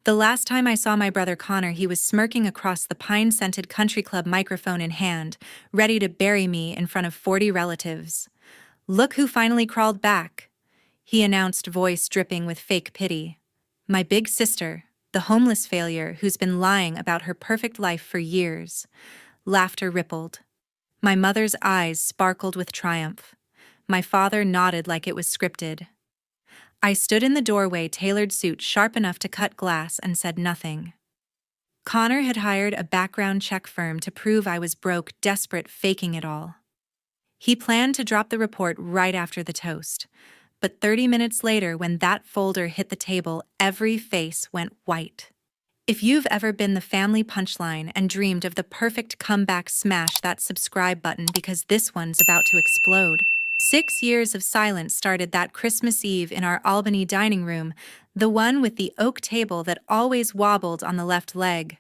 The last time I saw my brother Connor, he was smirking across the pine-scented country club, microphone in hand, ready to bury me in front of 40 relatives. "Look who finally crawled back," he announced, voice dripping with fake pity. "My big sister, the homeless failure who's been lying about her perfect life for years." Laughter rippled. My mother's eyes sparkled with triumph. My father nodded like it was scripted. I stood in the doorway, tailored suit sharp enough to cut glass, and said nothing. Connor had hired a background check firm to prove I was broke, desperate, faking it all. He planned to drop the report right after the toast. But 30 minutes later, when that folder hit the table, every face went white. If you've ever been the family punchline and dreamed of the perfect comeback, smash that subscribe button because this one's about to explode. 6 years of silence started that Christmas Eve in our Albany dining room, the one with the oak table that always wobbled on the left leg.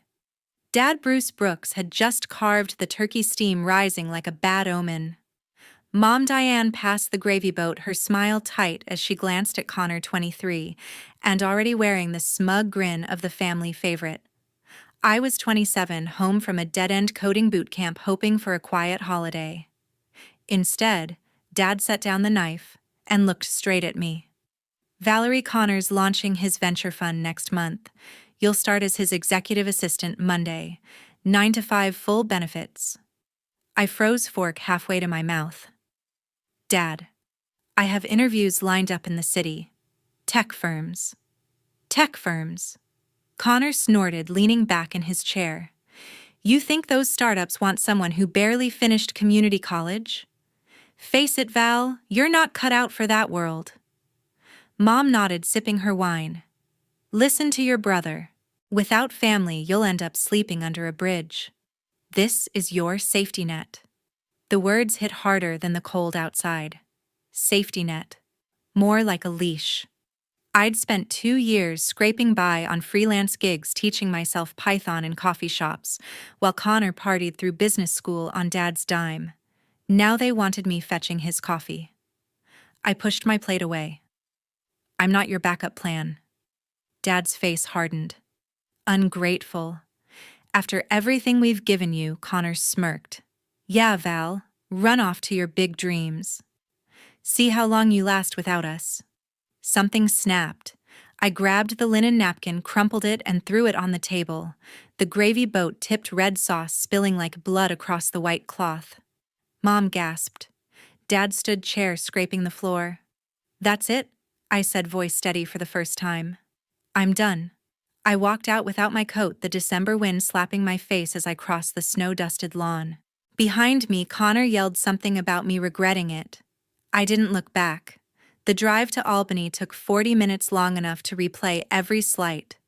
Dad Bruce Brooks had just carved the turkey, steam rising like a bad omen. Mom Diane passed the gravy boat, her smile tight as she glanced at Connor, 23, and already wearing the smug grin of the family favorite. I was 27, home from a dead-end coding boot camp, hoping for a quiet holiday. Instead, Dad set down the knife and looked straight at me. "Valerie, Connor's launching his venture fund next month. You'll start as his executive assistant Monday. 9 to 5 full benefits." I froze, fork halfway to my mouth. "Dad, I have interviews lined up in the city. Tech firms." "Tech firms?" Connor snorted, leaning back in his chair. "You think those startups want someone who barely finished community college? Face it, Val, you're not cut out for that world." Mom nodded, sipping her wine. "Listen to your brother. Without family, you'll end up sleeping under a bridge. This is your safety net." The words hit harder than the cold outside. Safety net. More like a leash. I'd spent 2 years scraping by on freelance gigs, teaching myself Python in coffee shops, while Connor partied through business school on Dad's dime. Now they wanted me fetching his coffee. I pushed my plate away. "I'm not your backup plan." Dad's face hardened. "Ungrateful. After everything we've given you," Connor smirked. "Yeah, Val, run off to your big dreams. See how long you last without us." Something snapped. I grabbed the linen napkin, crumpled it, and threw it on the table. The gravy boat tipped, red sauce spilling like blood across the white cloth. Mom gasped. Dad stood, chair scraping the floor. "That's it," I said, voice steady for the first time. "I'm done." I walked out without my coat, the December wind slapping my face as I crossed the snow-dusted lawn. Behind me, Connor yelled something about me regretting it. I didn't look back. The drive to Albany took 40 minutes, long enough to replay every slight.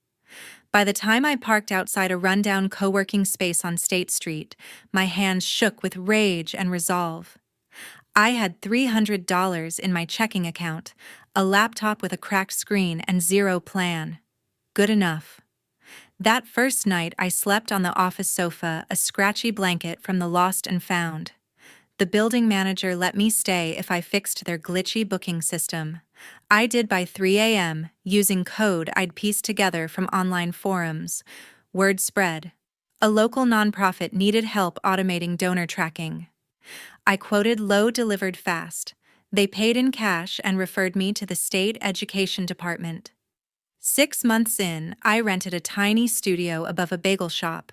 By the time I parked outside a rundown co-working space on State Street, my hands shook with rage and resolve. I had $300 in my checking account, a laptop with a cracked screen, and zero plan. Good enough. That first night, I slept on the office sofa, a scratchy blanket from the lost and found. The building manager let me stay if I fixed their glitchy booking system. I did by 3 a.m., using code I'd pieced together from online forums. Word spread. A local nonprofit needed help automating donor tracking. I quoted low, delivered fast. They paid in cash and referred me to the state education department. 6 months in, I rented a tiny studio above a bagel shop.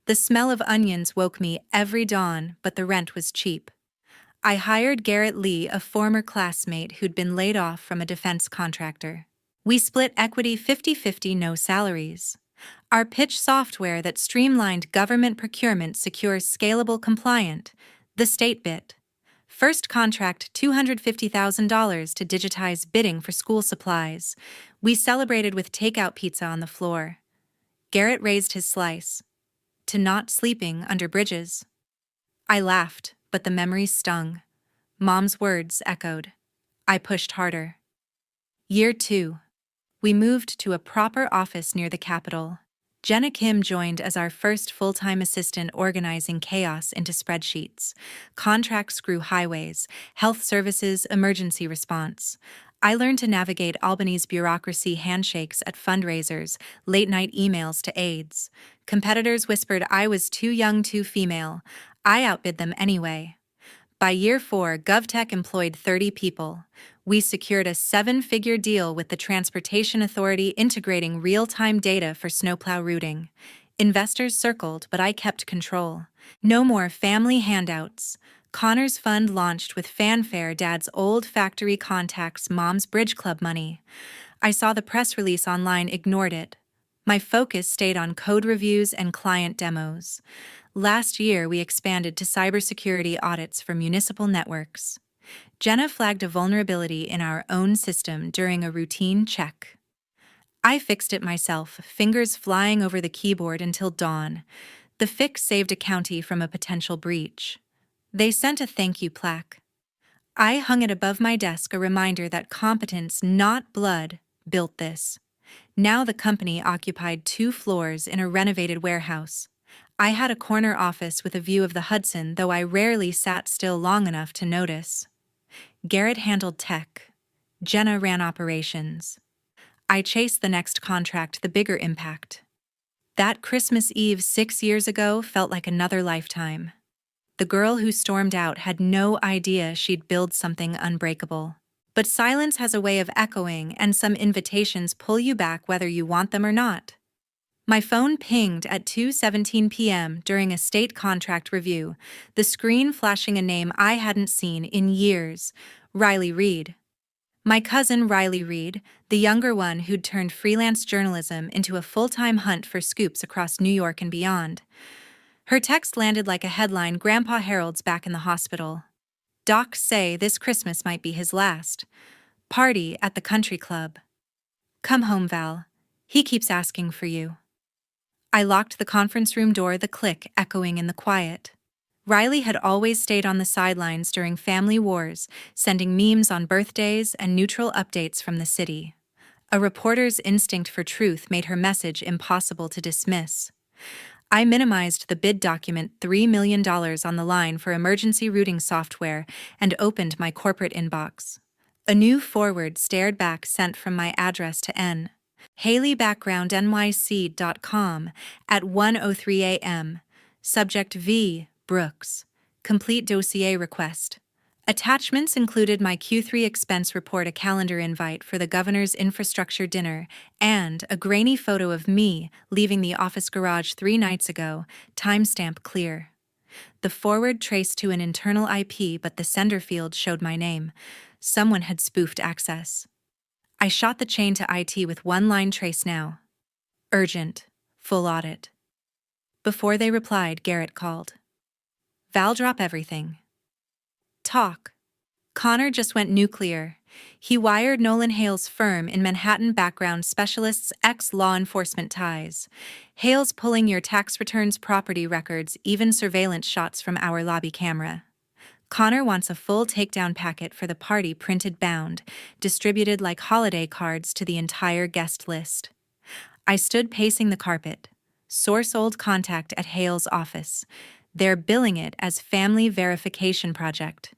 The smell of onions woke me every dawn, but the rent was cheap. I hired Garrett Lee, a former classmate who'd been laid off from a defense contractor. We split equity 50-50, no salaries. Our pitch: software that streamlined government procurement, secure, scalable, compliant. The state bit. First contract, $250,000 to digitize bidding for school supplies. We celebrated with takeout pizza on the floor. Garrett raised his slice. To not sleeping under bridges. I laughed, but the memories stung. Mom's words echoed. I pushed harder. Year 2. We moved to a proper office near the Capitol. Jenna Kim joined as our first full-time assistant, organizing chaos into spreadsheets. Contracts grew: highways, health services, emergency response. I learned to navigate Albany's bureaucracy handshakes at fundraisers, late-night emails to aides. Competitors whispered I was too young, too female. I outbid them anyway. By year 4, GovTech employed 30 people. We secured a 7-figure deal with the Transportation Authority integrating real-time data for snowplow routing. Investors circled, but I kept control. No more family handouts. Connor's fund launched with fanfare, Dad's old factory contacts, Mom's bridge club money. I saw the press release online, ignored it. My focus stayed on code reviews and client demos. Last year, we expanded to cybersecurity audits for municipal networks. Jenna flagged a vulnerability in our own system during a routine check. I fixed it myself, fingers flying over the keyboard until dawn. The fix saved a county from a potential breach. They sent a thank you plaque. I hung it above my desk, a reminder that competence, not blood, built this. Now the company occupied 2 floors in a renovated warehouse. I had a corner office with a view of the Hudson, though I rarely sat still long enough to notice. Garrett handled tech. Jenna ran operations. I chased the next contract, the bigger impact. That Christmas Eve 6 years ago felt like another lifetime. The girl who stormed out had no idea she'd build something unbreakable. But silence has a way of echoing, and some invitations pull you back whether you want them or not. My phone pinged at 2:17 p.m. during a state contract review, the screen flashing a name I hadn't seen in years: Riley Reed. My cousin Riley Reed, the younger one who'd turned freelance journalism into a full-time hunt for scoops across New York and beyond. Her text landed like a headline: Grandpa Harold's back in the hospital. Docs say this Christmas might be his last. Party at the country club. Come home, Val. He keeps asking for you. I locked the conference room door, the click echoing in the quiet. Riley had always stayed on the sidelines during family wars, sending memes on birthdays and neutral updates from the city. A reporter's instinct for truth made her message impossible to dismiss. I minimized the bid document, $3 million on the line for emergency routing software, and opened my corporate inbox. A new forward stared back, sent from my address to N. HaleyBackgroundNYC.com at 1:03 a.m. Subject V. Brooks. Complete dossier request. Attachments included my Q3 expense report, a calendar invite for the governor's infrastructure dinner, and a grainy photo of me leaving the office garage 3 nights ago, timestamp clear. The forward traced to an internal IP, but the sender field showed my name. Someone had spoofed access. I shot the chain to IT with one line: trace now. Urgent. Full audit. Before they replied, Garrett called. Val, drop everything. Talk. Connor just went nuclear. He wired Nolan Hale's firm in Manhattan, background specialists, ex-law enforcement ties. Hale's pulling your tax returns, property records, even surveillance shots from our lobby camera. Connor wants a full takedown packet for the party, printed bound, distributed like holiday cards to the entire guest list. I stood pacing the carpet. Source: old contact at Hale's office. They're billing it as family verification project.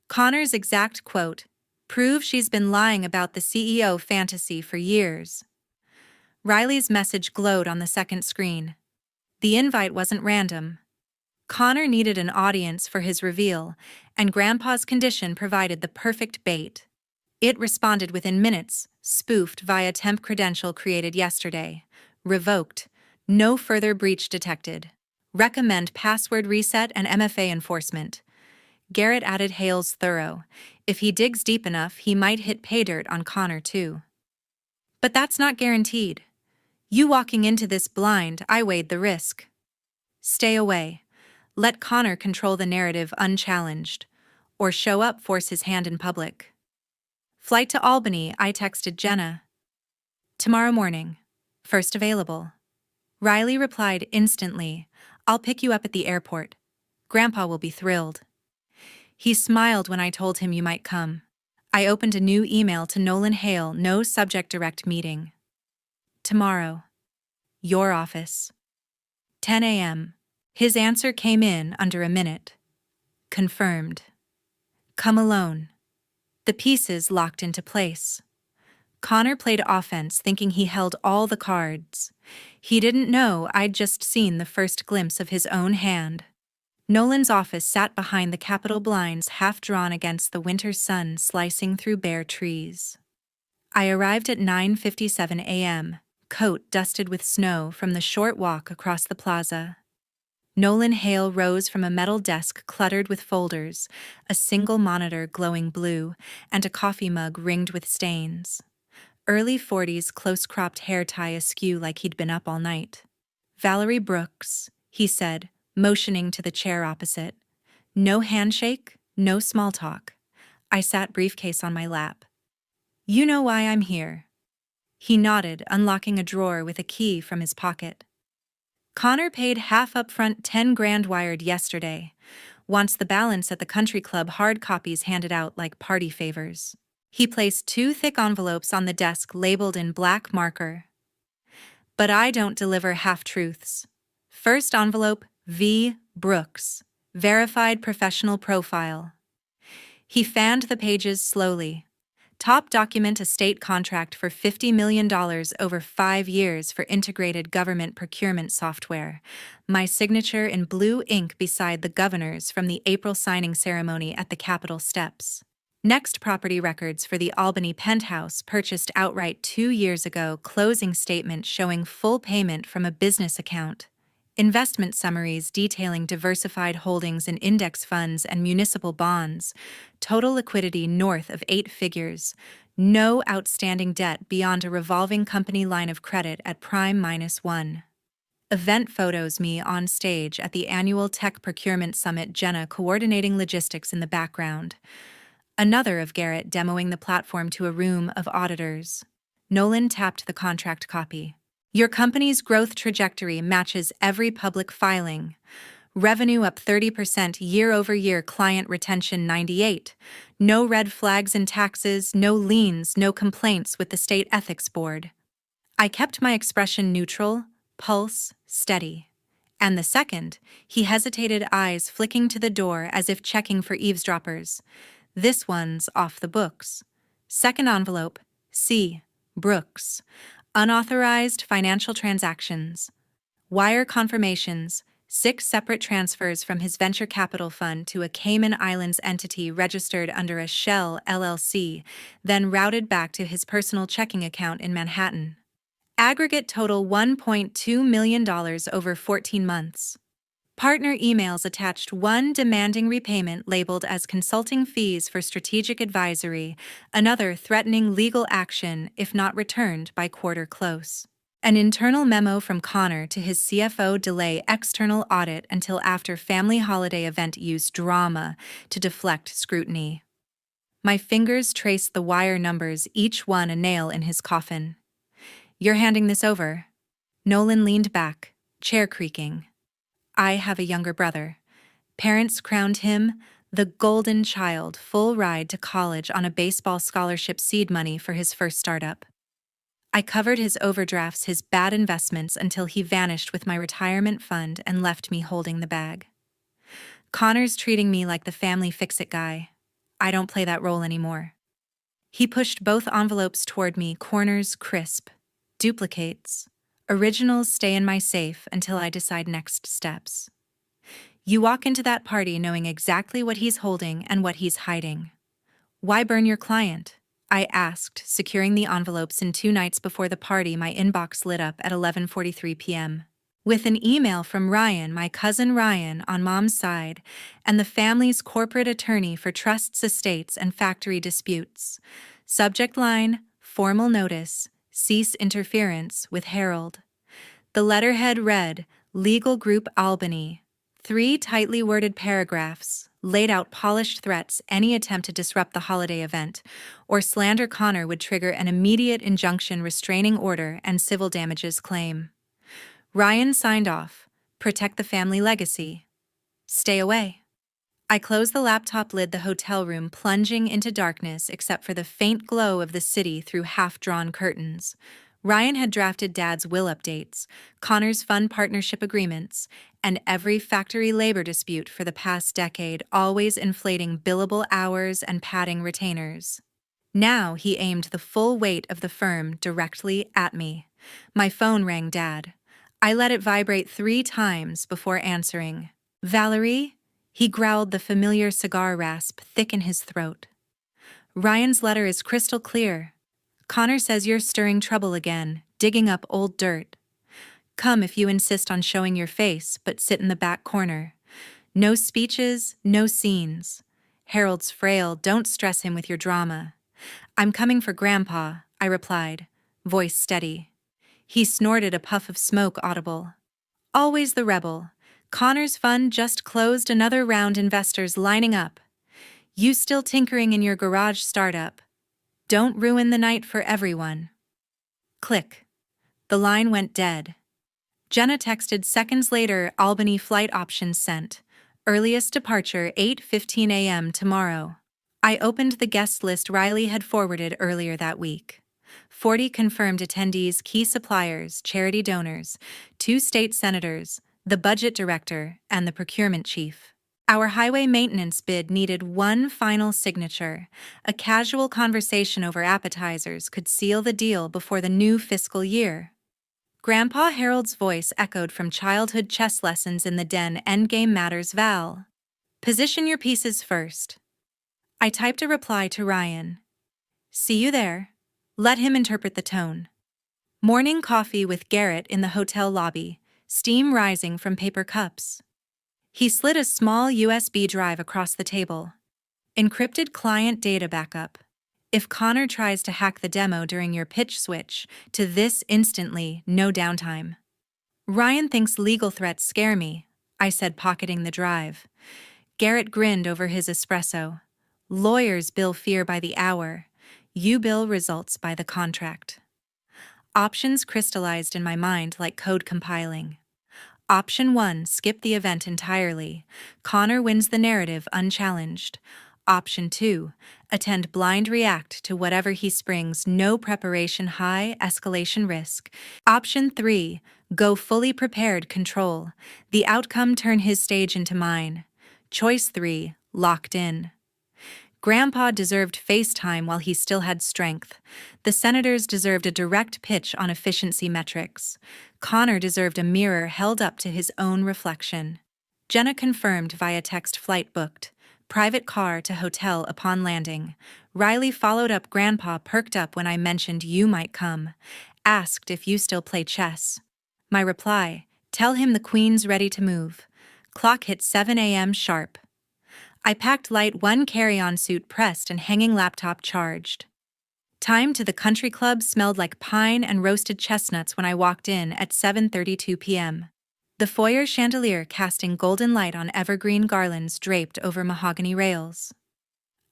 Connor's exact quote: prove she's been lying about the CEO fantasy for years. Riley's message glowed on the second screen. The invite wasn't random. Connor needed an audience for his reveal, and Grandpa's condition provided the perfect bait. It responded within minutes: spoofed via temp credential created yesterday. Revoked. No further breach detected. Recommend password reset and MFA enforcement. Garrett added Hale's thorough. If he digs deep enough, he might hit pay dirt on Connor too. But that's not guaranteed. You walking into this blind, I weighed the risk. Stay away. Let Connor control the narrative unchallenged. Or show up, force his hand in public. Flight to Albany, I texted Jenna. Tomorrow morning. First available. Riley replied instantly, I'll pick you up at the airport. Grandpa will be thrilled. He smiled when I told him you might come. I opened a new email to Nolan Hale, no subject: direct meeting. Tomorrow. Your office. 10 a.m. His answer came in under a minute. Confirmed. Come alone. the pieces locked into place. Connor played offense thinking he held all the cards. He didn't know I'd just seen the first glimpse of his own hand. Nolan's office sat behind the Capitol blinds half drawn against the winter sun slicing through bare trees. I arrived at 9:57 a.m., coat dusted with snow from the short walk across the plaza. Nolan Hale rose from a metal desk cluttered with folders, a single monitor glowing blue, and a coffee mug ringed with stains. Early 40s close-cropped hair tie askew like he'd been up all night. "Valerie Brooks," he said, motioning to the chair opposite. "No handshake, no small talk." I sat briefcase on my lap. "You know why I'm here." He nodded, unlocking a drawer with a key from his pocket. "Connor paid half upfront, 10 grand wired yesterday. Wants the balance at the country club, hard copies handed out like party favors." He placed 2 thick envelopes on the desk labeled in black marker. "But I don't deliver half-truths. First envelope, V. Brooks. Verified professional profile." He fanned the pages slowly. "Top document, a state contract for $50 million over 5 years for integrated government procurement software." My signature in blue ink beside the governor's from the April signing ceremony at the Capitol steps. Next, property records for the Albany penthouse purchased outright 2 years ago, closing statement showing full payment from a business account. Investment summaries detailing diversified holdings in index funds and municipal bonds. Total liquidity north of 8 figures. No outstanding debt beyond a revolving company line of credit at prime -1. Event photos, me on stage at the annual Tech Procurement Summit, Jenna coordinating logistics in the background. Another of Garrett demoing the platform to a room of auditors. Nolan tapped the contract copy. "Your company's growth trajectory matches every public filing. Revenue up 30% year-over-year, client retention 98. No red flags in taxes, no liens, no complaints with the state ethics board." I kept my expression neutral, pulse steady. And the second, he hesitated, eyes flicking to the door as if checking for eavesdroppers. "This one's off the books." Second envelope, C. Brooks. Unauthorized financial transactions. Wire confirmations, 6 separate transfers from his venture capital fund to a Cayman Islands entity registered under a Shell LLC, then routed back to his personal checking account in Manhattan. Aggregate total $1.2 million over 14 months. Partner emails attached, one demanding repayment labeled as consulting fees for strategic advisory, another threatening legal action if not returned by quarter close. An internal memo from Connor to his CFO, delay external audit until after family holiday event, use drama to deflect scrutiny. My fingers traced the wire numbers, each one a nail in his coffin. "You're handing this over?" Nolan leaned back, chair creaking. "I have a younger brother. Parents crowned him the golden child, full ride to college on a baseball scholarship, seed money for his first startup. I covered his overdrafts, his bad investments, until he vanished with my retirement fund and left me holding the bag. Connor's treating me like the family fix-it guy. I don't play that role anymore." He pushed both envelopes toward me, corners crisp. "Duplicates. Originals stay in my safe until I decide next steps." You walk into that party knowing exactly what he's holding and what he's hiding. "Why burn your client?" I asked, securing the envelopes. In 2 nights before the party, my inbox lit up at 11:43 p.m. with an email from Ryan, my cousin Ryan on mom's side, and the family's corporate attorney for trusts, estates, and factory disputes. Subject line, "Formal notice. Cease interference with Harold." The letterhead read, "Legal Group Albany." 3 tightly worded paragraphs laid out polished threats. Any attempt to disrupt the holiday event or slander Connor would trigger an immediate injunction, restraining order, and civil damages claim. Ryan signed off. "Protect the family legacy. Stay away." I closed the laptop lid, the hotel room plunging into darkness except for the faint glow of the city through half-drawn curtains. Ryan had drafted Dad's will updates, Connor's fund partnership agreements, and every factory labor dispute for the past decade, always inflating billable hours and padding retainers. Now he aimed the full weight of the firm directly at me. My phone rang Dad. I let it vibrate 3 times before answering. Valerie? He growled, the familiar cigar rasp thick in his throat. Ryan's letter is crystal clear. Connor says you're stirring trouble again, digging up old dirt. Come if you insist on showing your face, but sit in the back corner. No speeches, no scenes. Harold's frail, don't stress him with your drama. I'm coming for Grandpa, I replied, voice steady. He snorted, a puff of smoke audible. Always the rebel. Connor's fund just closed another round, investors lining up. You still tinkering in your garage startup. Don't ruin the night for everyone. Click. The line went dead. Jenna texted seconds later, Albany flight options sent. Earliest departure 8:15 a.m. tomorrow. I opened the guest list Riley had forwarded earlier that week. 40 confirmed attendees, key suppliers, charity donors, 2 state senators, the budget director, and the procurement chief. Our highway maintenance bid needed one final signature. A casual conversation over appetizers could seal the deal before the new fiscal year. Grandpa Harold's voice echoed from childhood chess lessons in the den. Endgame matters, Val. Position your pieces first. I typed a reply to Ryan. See you there. Let him interpret the tone. Morning coffee with Garrett in the hotel lobby, steam rising from paper cups. He slid a small USB drive across the table. Encrypted client data backup. If Connor tries to hack the demo during your pitch, switch to this instantly, no downtime. Ryan thinks legal threats scare me, I said, pocketing the drive. Garrett grinned over his espresso. Lawyers bill fear by the hour. You bill results by the contract. Options crystallized in my mind like code compiling. Option 1, skip the event entirely. Connor wins the narrative unchallenged. Option 2, attend blind, react to whatever he springs, no preparation, high escalation risk. Option 3, go fully prepared, control. The outcome, turn his stage into mine. Choice 3, locked in. Grandpa deserved FaceTime while he still had strength. The senators deserved a direct pitch on efficiency metrics. Connor deserved a mirror held up to his own reflection. Jenna confirmed via text, flight booked. Private car to hotel upon landing. Riley followed up. Grandpa perked up when I mentioned you might come. Asked if you still play chess. My reply, tell him the queen's ready to move. Clock hit 7 a.m. sharp. I packed light, one carry-on suit pressed and hanging laptop charged. Time to the country club smelled like pine and roasted chestnuts when I walked in at 7:32 p.m. The foyer chandelier casting golden light on evergreen garlands draped over mahogany rails.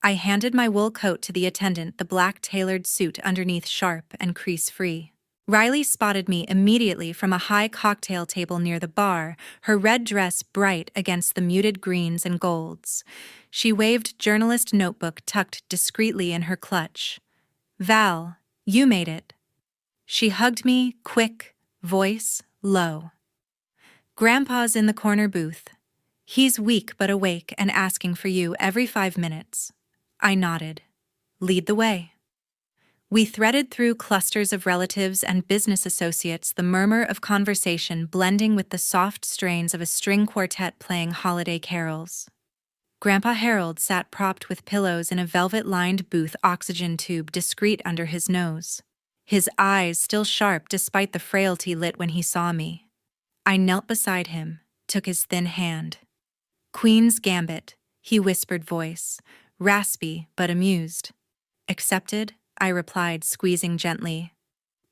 I handed my wool coat to the attendant, the black tailored suit underneath sharp and crease-free. Riley spotted me immediately from a high cocktail table near the bar, her red dress bright against the muted greens and golds. She waved journalist notebook tucked discreetly in her clutch. Val, you made it. She hugged me, quick, voice low. Grandpa's in the corner booth. He's weak but awake and asking for you every 5 minutes. I nodded. Lead the way. We threaded through clusters of relatives and business associates, the murmur of conversation blending with the soft strains of a string quartet playing holiday carols. Grandpa Harold sat propped with pillows in a velvet-lined booth, oxygen tube discreet under his nose. His eyes still sharp despite the frailty, lit when he saw me. I knelt beside him, took his thin hand. Queen's Gambit, he whispered, voice, raspy but amused. Accepted? I replied, squeezing gently.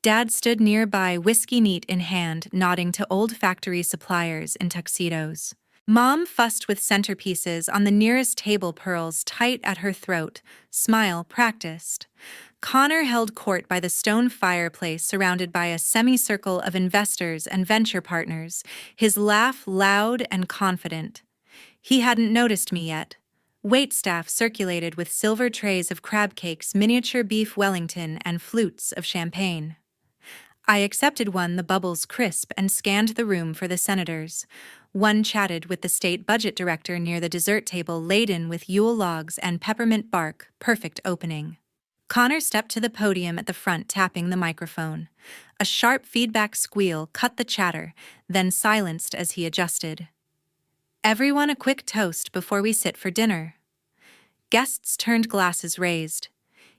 Dad stood nearby, whiskey neat in hand, nodding to old factory suppliers in tuxedos. Mom fussed with centerpieces on the nearest table, pearls tight at her throat, smile practiced. Connor held court by the stone fireplace, surrounded by a semicircle of investors and venture partners, his laugh loud and confident. He hadn't noticed me yet. Waitstaff circulated with silver trays of crab cakes, miniature beef Wellington, and flutes of champagne. I accepted one, the bubbles crisp, and scanned the room for the senators. One chatted with the state budget director near the dessert table laden with Yule logs and peppermint bark, perfect opening. Connor stepped to the podium at the front, tapping the microphone. A sharp feedback squeal cut the chatter, then silenced as he adjusted. Everyone a quick toast before we sit for dinner. Guests turned, glasses raised.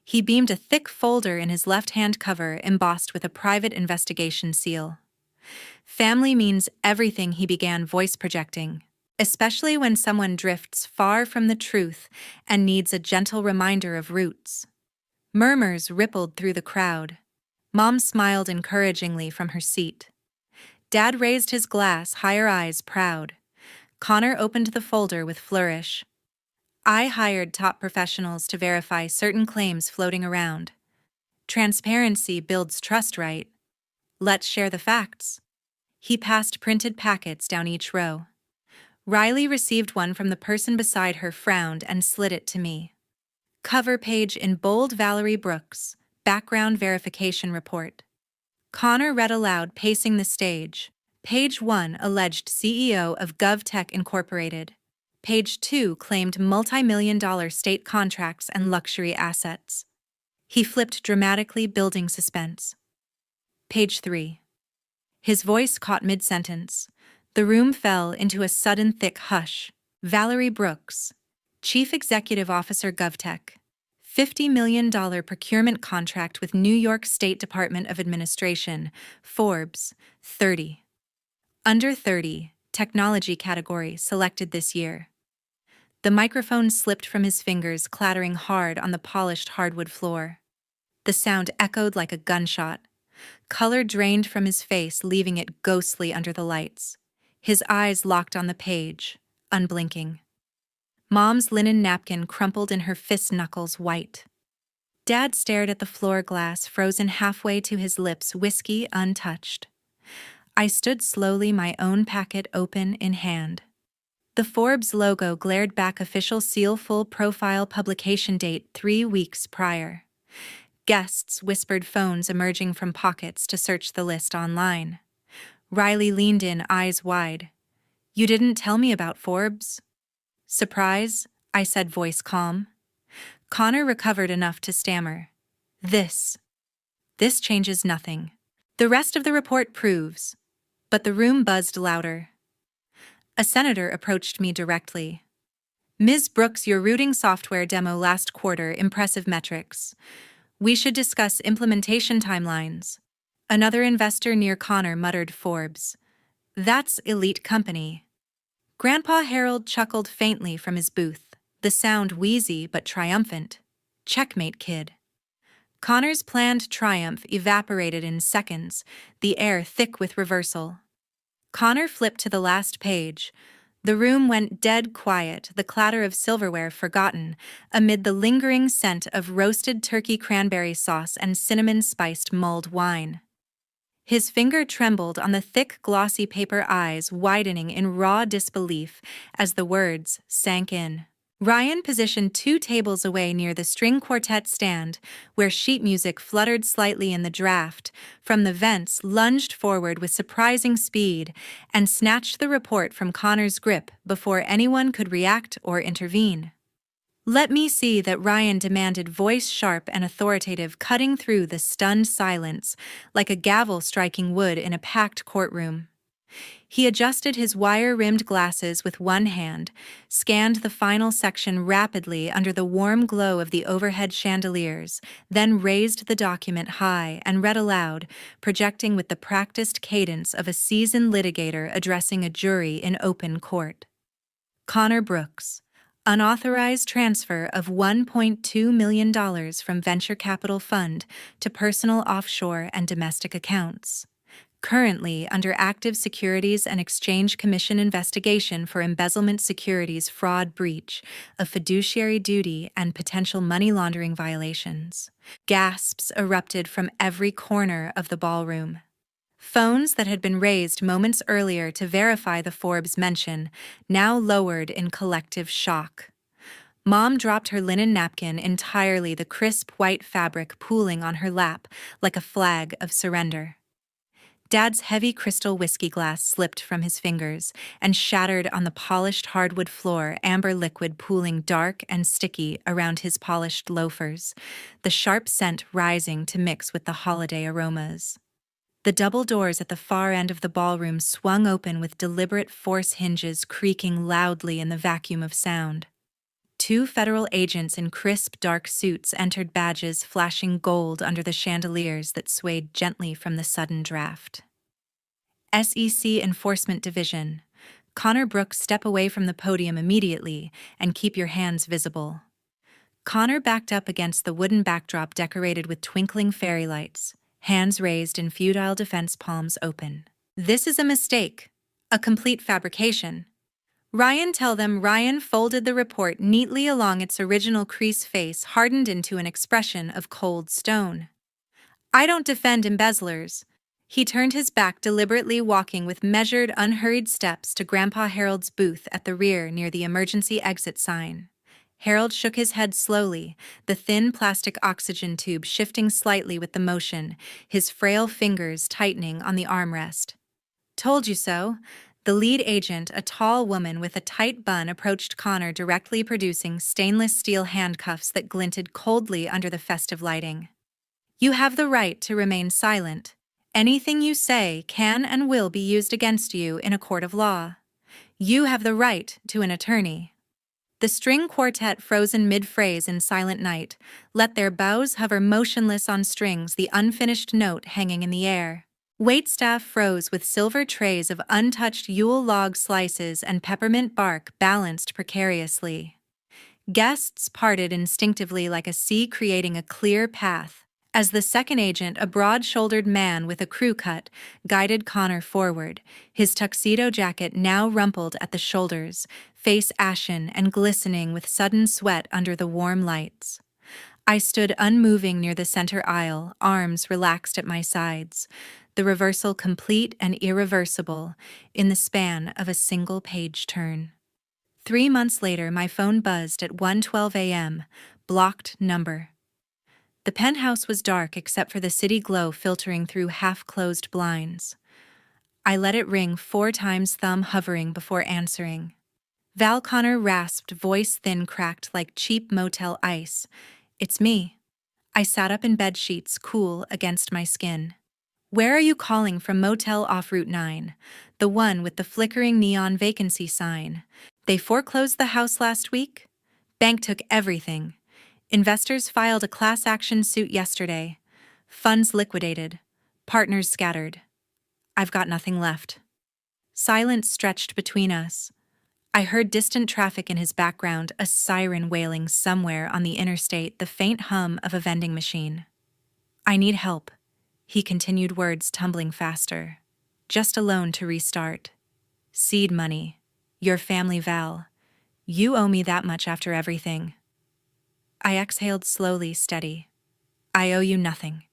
He beamed a thick folder in his left-hand cover embossed with a private investigation seal. Family means everything, he began, voice projecting, especially when someone drifts far from the truth and needs a gentle reminder of roots. Murmurs rippled through the crowd. Mom smiled encouragingly from her seat. Dad raised his glass, higher eyes proud. Connor opened the folder with flourish. I hired top professionals to verify certain claims floating around. Transparency builds trust, right? Let's share the facts. He passed printed packets down each row. Riley received one from the person beside her, frowned, and slid it to me. Cover page in bold: Valerie Brooks, background verification report. Connor read aloud, pacing the stage. Page 1, alleged CEO of GovTech Incorporated. Page 2 claimed multi-million-dollar state contracts and luxury assets. He flipped dramatically, building suspense. Page 3. His voice caught mid-sentence. The room fell into a sudden thick hush. Valerie Brooks, Chief Executive Officer, GovTech. $50 million procurement contract with New York State Department of Administration. Forbes, 30. Under 30, technology category selected this year. The microphone slipped from his fingers, clattering hard on the polished hardwood floor. The sound echoed like a gunshot. Color drained from his face, leaving it ghostly under the lights. His eyes locked on the page, unblinking. Mom's linen napkin crumpled in her fist knuckles, white. Dad stared at the floor glass, frozen halfway to his lips, whiskey untouched. I stood slowly, my own packet open in hand. The Forbes logo glared back, official seal, full profile, publication date 3 weeks prior. Guests whispered, phones emerging from pockets to search the list online. Riley leaned in, eyes wide. You didn't tell me about Forbes? Surprise, I said, voice calm. Connor recovered enough to stammer. This changes nothing. The rest of the report proves. But the room buzzed louder. A senator approached me directly. Ms. Brooks, your routing software demo last quarter, impressive metrics. We should discuss implementation timelines. Another investor near Connor muttered, Forbes. That's elite company. Grandpa Harold chuckled faintly from his booth, the sound wheezy but triumphant. Checkmate, kid. Connor's planned triumph evaporated in seconds, the air thick with reversal. Connor flipped to the last page. The room went dead quiet, the clatter of silverware forgotten, amid the lingering scent of roasted turkey cranberry sauce and cinnamon-spiced mulled wine. His finger trembled on the thick, glossy paper, eyes widening in raw disbelief as the words sank in. Ryan positioned 2 tables away near the string quartet stand, where sheet music fluttered slightly in the draft, from the vents, lunged forward with surprising speed, and snatched the report from Connor's grip before anyone could react or intervene. Let me see, that Ryan demanded, voice sharp and authoritative, cutting through the stunned silence like a gavel striking wood in a packed courtroom. He adjusted his wire-rimmed glasses with one hand, scanned the final section rapidly under the warm glow of the overhead chandeliers, then raised the document high and read aloud, projecting with the practiced cadence of a seasoned litigator addressing a jury in open court. Connor Brooks. Unauthorized transfer of $1.2 million from venture capital fund to personal offshore and domestic accounts. Currently under active Securities and Exchange Commission investigation for embezzlement, securities fraud, breach of fiduciary duty, and potential money laundering violations. Gasps erupted from every corner of the ballroom. Phones that had been raised moments earlier to verify the Forbes mention now lowered in collective shock. Mom dropped her linen napkin entirely, the crisp white fabric pooling on her lap like a flag of surrender. Dad's heavy crystal whiskey glass slipped from his fingers and shattered on the polished hardwood floor, amber liquid pooling dark and sticky around his polished loafers, the sharp scent rising to mix with the holiday aromas. The double doors at the far end of the ballroom swung open with deliberate force, hinges creaking loudly in the vacuum of sound. Two federal agents in crisp, dark suits entered, badges flashing gold under the chandeliers that swayed gently from the sudden draft. SEC Enforcement Division. Connor Brooks, step away from the podium immediately and keep your hands visible. Connor backed up against the wooden backdrop decorated with twinkling fairy lights, hands raised in futile defense, palms open. This is a mistake. A complete fabrication. Ryan, tell them. Ryan folded the report neatly along its original crease, face hardened into an expression of cold stone. I don't defend embezzlers. He turned his back, deliberately walking with measured, unhurried steps to Grandpa Harold's booth at the rear near the emergency exit sign. Harold shook his head slowly, the thin plastic oxygen tube shifting slightly with the motion, his frail fingers tightening on the armrest. Told you so. The lead agent, a tall woman with a tight bun, approached Connor directly, producing stainless steel handcuffs that glinted coldly under the festive lighting. You have the right to remain silent. Anything you say can and will be used against you in a court of law. You have the right to an attorney. The string quartet, frozen mid-phrase in silent night, let their bows hover motionless on strings, the unfinished note hanging in the air. Waitstaff froze with silver trays of untouched Yule log slices and peppermint bark balanced precariously. Guests parted instinctively like a sea creating a clear path, as the second agent, a broad-shouldered man with a crew cut, guided Connor forward, his tuxedo jacket now rumpled at the shoulders, face ashen and glistening with sudden sweat under the warm lights. I stood unmoving near the center aisle, arms relaxed at my sides, the reversal complete and irreversible in the span of a single page turn. 3 months later, my phone buzzed at 1:12 a.m., blocked number. The penthouse was dark except for the city glow filtering through half-closed blinds. I let it ring 4 times, thumb hovering before answering. Val, Connor rasped, voice thin, cracked like cheap motel ice. It's me. I sat up in bed sheets, cool against my skin. Where are you calling from? Motel off Route 9, the one with the flickering neon vacancy sign. They foreclosed the house last week? Bank took everything. Investors filed a class action suit yesterday. Funds liquidated. Partners scattered. I've got nothing left. Silence stretched between us. I heard distant traffic in his background, a siren wailing somewhere on the interstate, the faint hum of a vending machine. I need help, he continued, words tumbling faster. Just a loan to restart. Seed money. Your family, Val. You owe me that much after everything. I exhaled slowly, steady. I owe you nothing.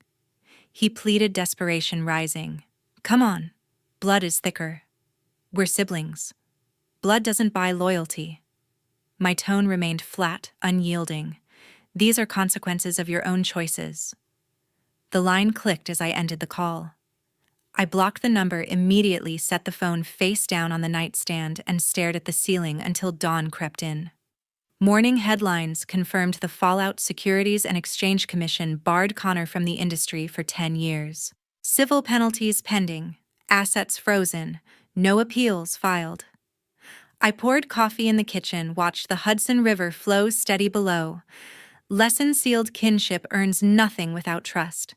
He pleaded, desperation rising. Come on. Blood is thicker. We're siblings. Blood doesn't buy loyalty. My tone remained flat, unyielding. These are consequences of your own choices. The line clicked as I ended the call. I blocked the number immediately, set the phone face down on the nightstand, and stared at the ceiling until dawn crept in. Morning headlines confirmed the fallout. Securities and Exchange Commission barred Connor from the industry for 10 years. Civil penalties pending, assets frozen, no appeals filed. I poured coffee in the kitchen, watched the Hudson River flow steady below. Lesson sealed: kinship earns nothing without trust.